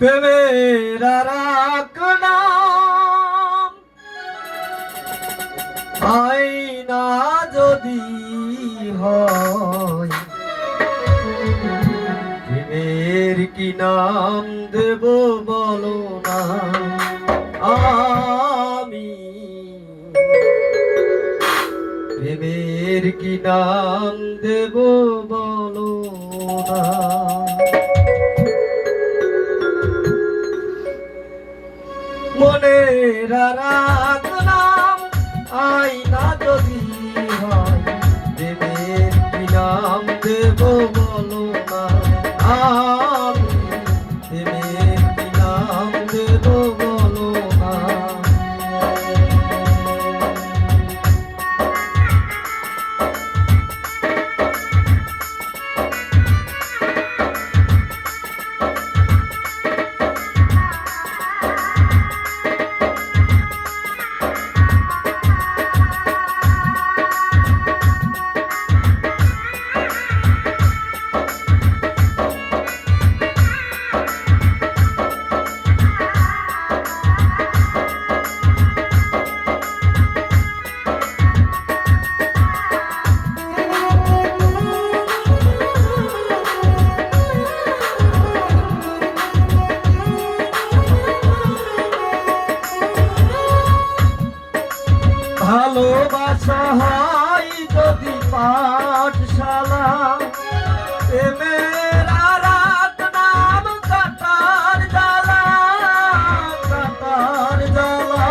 প্রেমের আরাক নাম আইনা যদি হয়, প্রেমের কি নাম দেব বলো না। আমি প্রেমের কি নাম দেব বলো না। মনের আরাক নাম আইনা যদি হয়, প্রেমের কি নাম দেব বলো না। আমি প্রেমের কি নাম দেব বলো না। ভালোবাসা হয় যদি পাঠশালা, প্রেমের আরাক নাম কাটার জ্বালা, কাটার জ্বালা।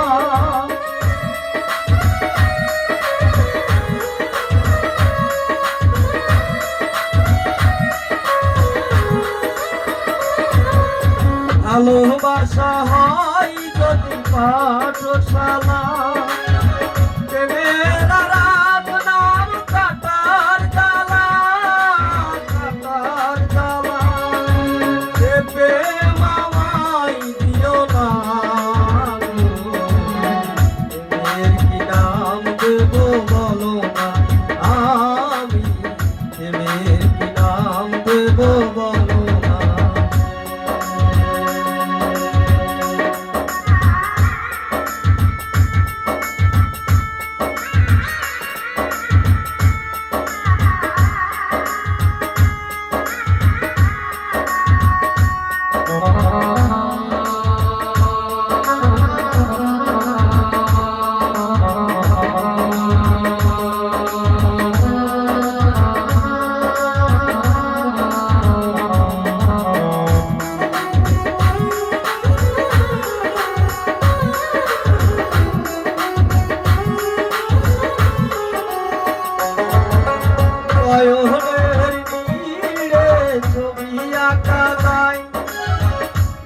ভালোবাসা হয় যদি পাঠশালা,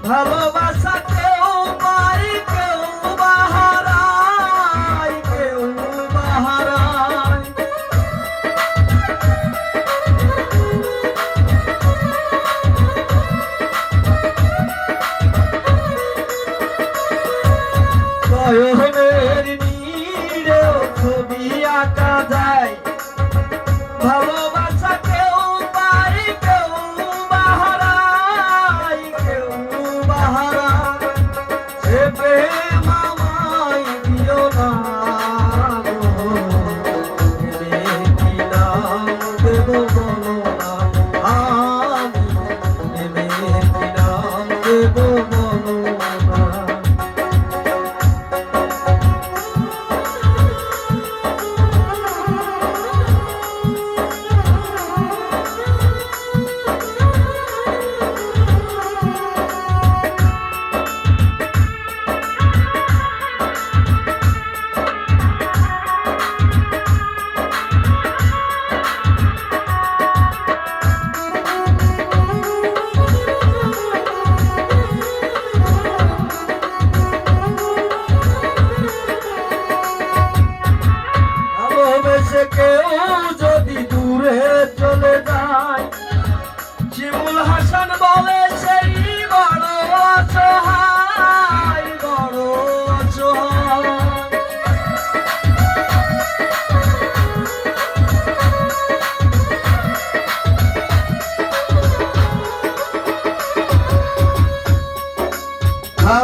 ভালোবাসা কেউ পাই কেউ বাহারায়, কেউ বাহারায়। নয়নের নীড়েও ছবি আঁকা যায়, ভালোবাসা কেউ পাই কেউ বাহারায়, কেউ বাহারায়।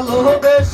ভালোবেসে